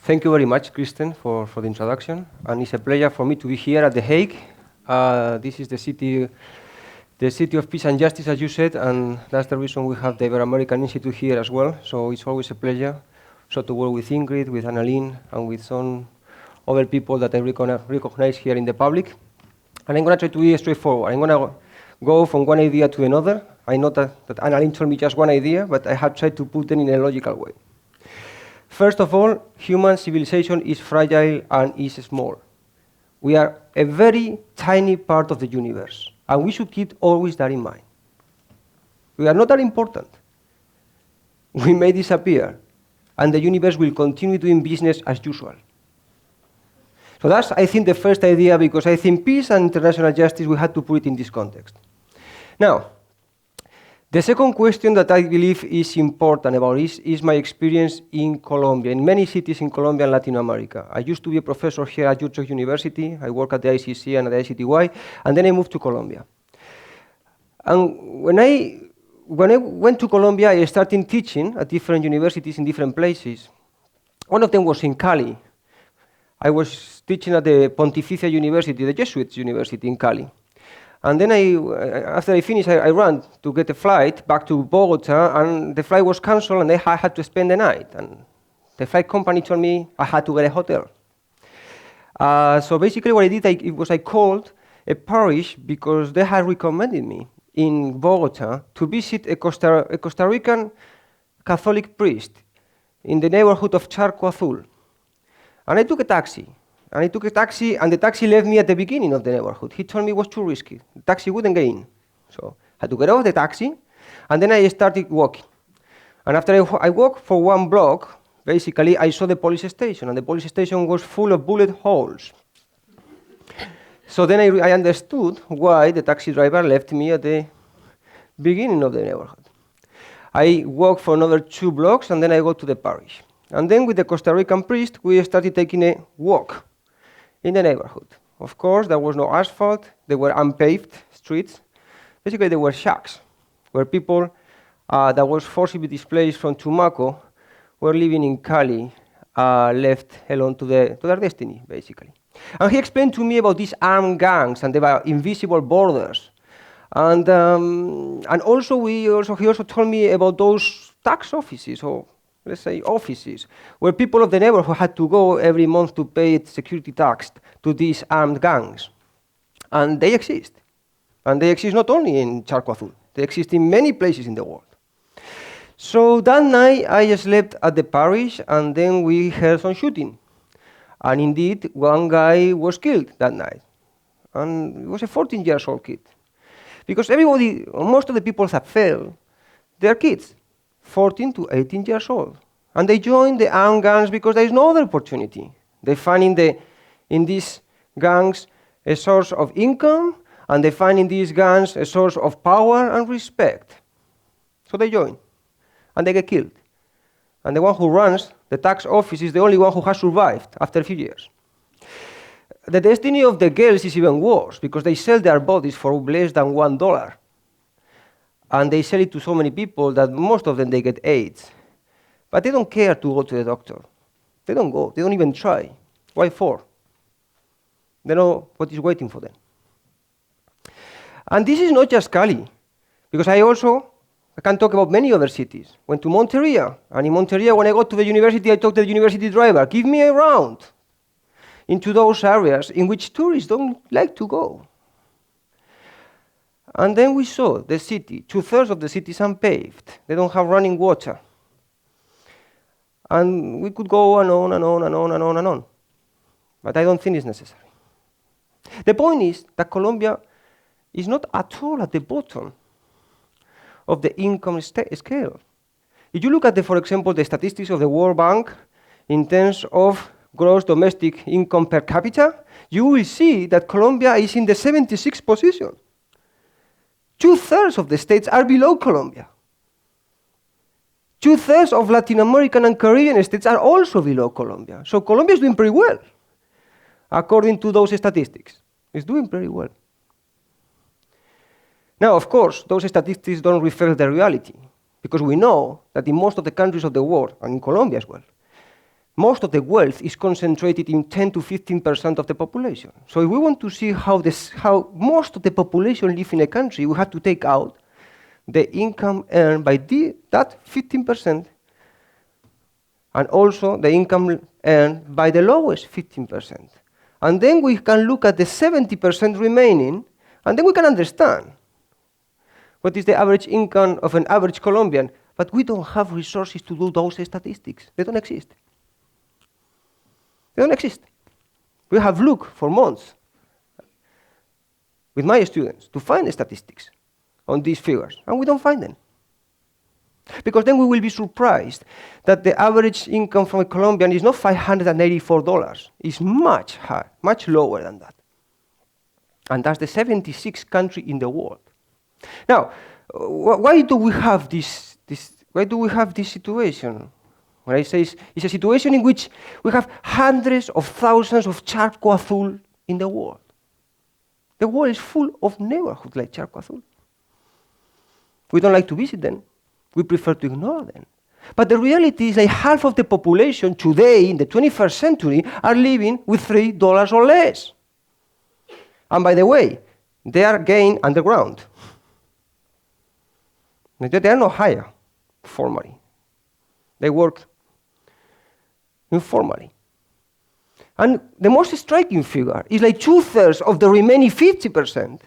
Thank you very much, Kristen, for the introduction. And it's a pleasure for me to be here at The Hague. This is the city of peace and justice, as you said, and that's the reason we have the Ibero-American Institute here as well. So it's always a pleasure to work with Ingrid, with Annalene, and with some other people that I recognize here in the public. And I'm going to try to be straightforward. I'm going to go from one idea to another. I know that Annalene told me just one idea, but I have tried to put them in a logical way. First of all, human civilization is fragile and is small. We are a very tiny part of the universe, and we should keep always that in mind. We are not that important. We may disappear, and the universe will continue doing business as usual. So that's, I think, the first idea, because I think peace and international justice, we had to put it in this context. Now, the second question that I believe is important about is my experience in Colombia, in many cities in Colombia and Latin America. I used to be a professor here at Utrecht University. I work at the ICC and at the ICTY, and then I moved to Colombia. And when I went to Colombia, I started teaching at different universities in different places. One of them was in Cali. I was teaching at the Pontificia University, the Jesuits University in Cali. And then after I finished, I ran to get a flight back to Bogota, and the flight was canceled, and I had to spend the night. And the flight company told me I had to get a hotel. So basically what I did, I called a parish because they had recommended me in Bogota to visit a Costa Rican Catholic priest in the neighborhood of Charco Azul. And I took a taxi. And the taxi left me at the beginning of the neighborhood. He told me it was too risky. The taxi wouldn't get in. So I had to get off the taxi, and then I started walking. And after I walked for one block, basically I saw the police station, and the police station was full of bullet holes. So then I understood why the taxi driver left me at the beginning of the neighborhood. I walked for another 2 blocks, and then I go to the parish. And then with the Costa Rican priest, we started taking a walk in the neighborhood. Of course, there was no asphalt. There were unpaved streets. Basically, there were shacks where people that was forcibly displaced from Tumaco were living in Cali, left alone to their destiny, basically. And he explained to me about these armed gangs and the invisible borders. And also, he also told me about those tax offices, or let's say offices, where people of the neighborhood had to go every month to pay security tax to these armed gangs. And they exist. And they exist not only in Charco Azul, they exist in many places in the world. So that night, I slept at the parish, and then we heard some shooting. And indeed, one guy was killed that night. And he was a 14-year-old kid. Because most of the people that fell, they're kids. 14 to 18 years old. And they join the armed gangs because there is no other opportunity. They find in these gangs a source of income, and they find in these gangs a source of power and respect. So they join, and they get killed. And the one who runs the tax office is the only one who has survived after a few years. The destiny of the girls is even worse, because they sell their bodies for less than $1. And they sell it to so many people that most of them, they get AIDS. But they don't care to go to the doctor. They don't go. They don't even try. Why for? They know what is waiting for them. And this is not just Cali, because I can talk about many other cities. Went to Monteria, and in Monteria, when I got to the university, I talked to the university driver, give me a round into those areas in which tourists don't like to go. And then we saw the city, 2/3 of the city is unpaved. They don't have running water. And we could go on and on and on and on and on. But I don't think it's necessary. The point is that Colombia is not at all at the bottom of the income scale. If you look at, for example, the statistics of the World Bank in terms of gross domestic income per capita, you will see that Colombia is in the 76th position. 2/3 of the states are below Colombia. 2/3 of Latin American and Caribbean states are also below Colombia. So Colombia is doing pretty well, according to those statistics. It's doing pretty well. Now, of course, those statistics don't reflect the reality, because we know that in most of the countries of the world, and in Colombia as well, most of the wealth is concentrated in 10 to 15% of the population. So if we want to see how most of the population live in a country, we have to take out the income earned by that 15%, and also the income earned by the lowest 15%. And then we can look at the 70% remaining, and then we can understand what is the average income of an average Colombian. But we don't have resources to do those statistics. They don't exist. They don't exist. We have looked for months with my students to find the statistics on these figures, and we don't find them. Because then we will be surprised that the average income from a Colombian is not $584. It's much higher, much lower than that. And that's the 76th country in the world. Now, why do we have this situation? When I say it's a situation in which we have hundreds of thousands of Charco Azul in the world. The world is full of neighborhoods like Charco Azul. We don't like to visit them. We prefer to ignore them. But the reality is that half of the population today, in the 21st century, are living with $3 or less. And by the way, they are again underground. They are not hired formally. They work informally. And the most striking figure is like 2/3 of the remaining 50%.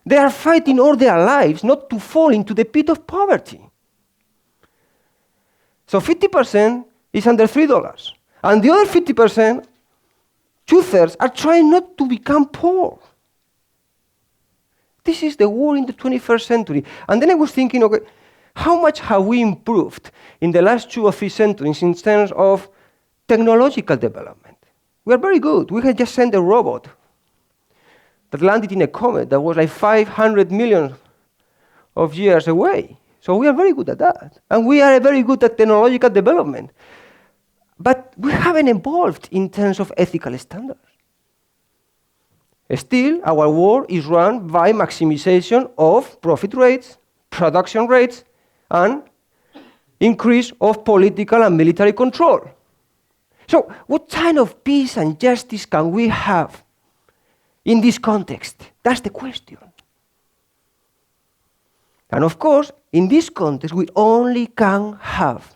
They are fighting all their lives not to fall into the pit of poverty. So 50% is under $3. And the other 50%, 2/3, are trying not to become poor. This is the war in the 21st century. And then I was thinking, okay, how much have we improved in the last 2 or 3 centuries in terms of technological development? We are very good. We had just sent a robot that landed in a comet that was like 500 million of years away. So we are very good at that. And we are very good at technological development. But we haven't evolved in terms of ethical standards. Still, our war is run by maximization of profit rates, production rates, and increase of political and military control. So what kind of peace and justice can we have in this context? That's the question. And of course, in this context, we only can have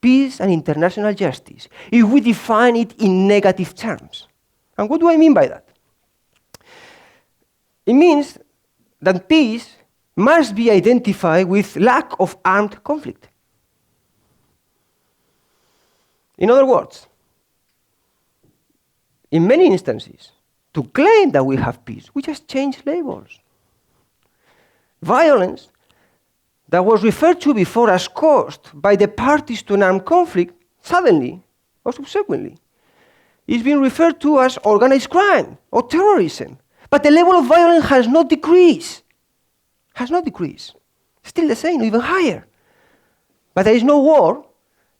peace and international justice if we define it in negative terms. And what do I mean by that? It means that peace must be identified with lack of armed conflict. In other words, in many instances, to claim that we have peace, we just change labels. Violence that was referred to before as caused by the parties to an armed conflict, suddenly or subsequently, is being referred to as organized crime or terrorism. But the level of violence has not decreased. Has not decreased. Still the same, even higher. But there is no war,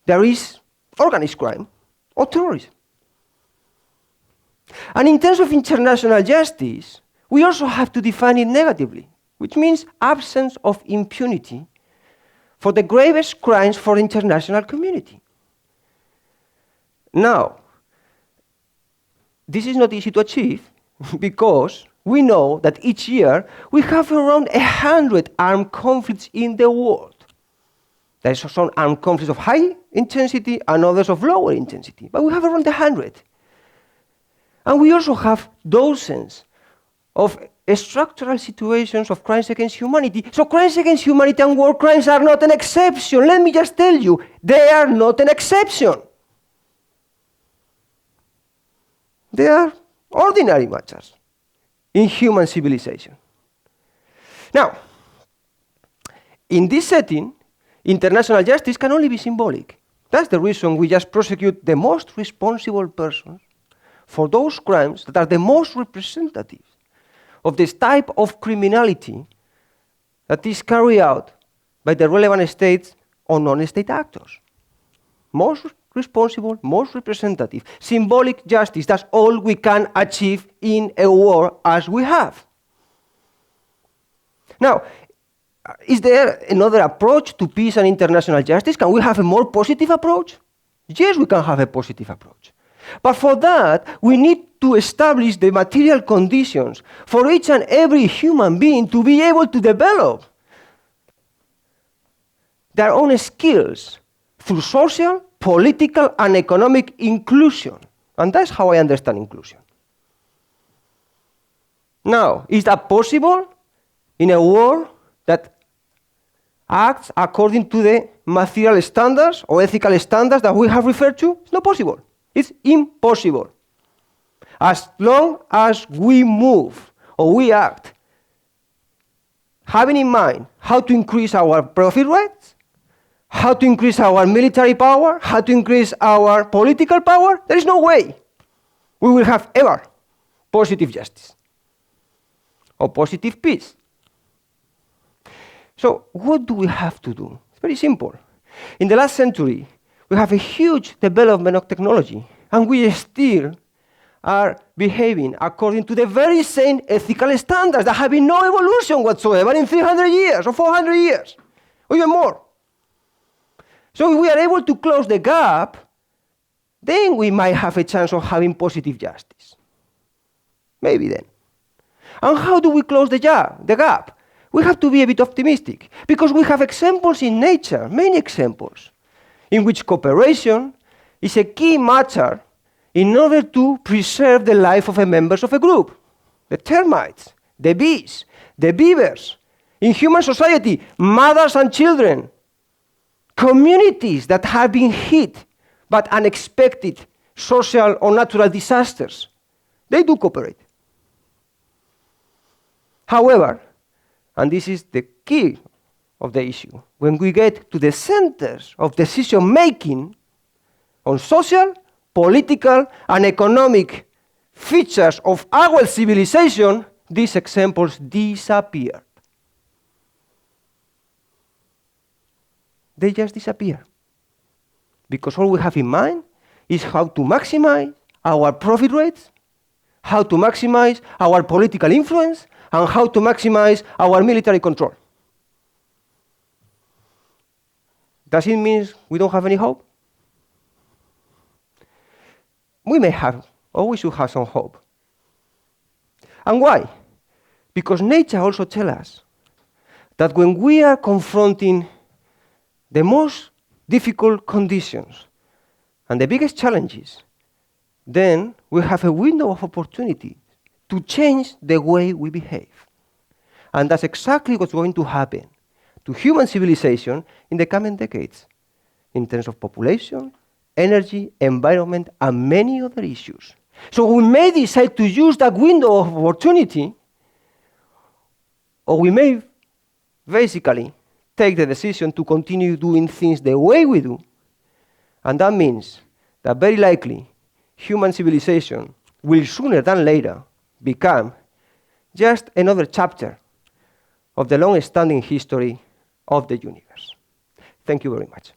there is organized crime or terrorism. And in terms of international justice, we also have to define it negatively, which means absence of impunity for the gravest crimes for the international community. Now, this is not easy to achieve because we know that each year we have around 100 armed conflicts in the world. There are some armed conflicts of high intensity and others of lower intensity, but we have around 100. And we also have dozens of structural situations of crimes against humanity. So crimes against humanity and war crimes are not an exception. Let me just tell you, they are not an exception. They are ordinary matters in human civilization. Now, in this setting, international justice can only be symbolic. That's the reason we just prosecute the most responsible persons for those crimes that are the most representative of this type of criminality that is carried out by the relevant states or non-state actors. Most responsible, most representative. Symbolic justice, that's all we can achieve in a war as we have. Now, is there another approach to peace and international justice? Can we have a more positive approach? Yes, we can have a positive approach. But for that, we need to establish the material conditions for each and every human being to be able to develop their own skills through social, political, and economic inclusion. And that's how I understand inclusion. Now, is that possible in a world that acts according to the material standards or ethical standards that we have referred to? It's not possible. It's impossible. As long as we move or we act having in mind how to increase our profit rates, how to increase our military power, how to increase our political power, there is no way we will have ever positive justice or positive peace. So what do we have to do? It's very simple. In the last century, we have a huge development of technology, and we still are behaving according to the very same ethical standards that have been no evolution whatsoever in 300 years or 400 years, or even more. So if we are able to close the gap, then we might have a chance of having positive justice. Maybe then. And how do we close the gap? We have to be a bit optimistic, because we have examples in nature, many examples, in which cooperation is a key matter in order to preserve the life of the members of a group. The termites, the bees, the beavers, in human society, mothers and children, communities that have been hit by unexpected social or natural disasters, they do cooperate. However, and this is the key of the issue, when we get to the centers of decision-making on social, political, and economic features of our civilization, these examples disappear. They just disappear. Because all we have in mind is how to maximize our profit rates, how to maximize our political influence, and how to maximize our military control. Does it mean we don't have any hope? We may have, or we should have some hope. And why? Because nature also tells us that when we are confronting the most difficult conditions and the biggest challenges, then we have a window of opportunity to change the way we behave. And that's exactly what's going to happen to human civilization in the coming decades, in terms of population, energy, environment, and many other issues. So we may decide to use that window of opportunity, or we may basically take the decision to continue doing things the way we do, and that means that very likely human civilization will sooner than later become just another chapter of the long-standing history of the universe. Thank you very much.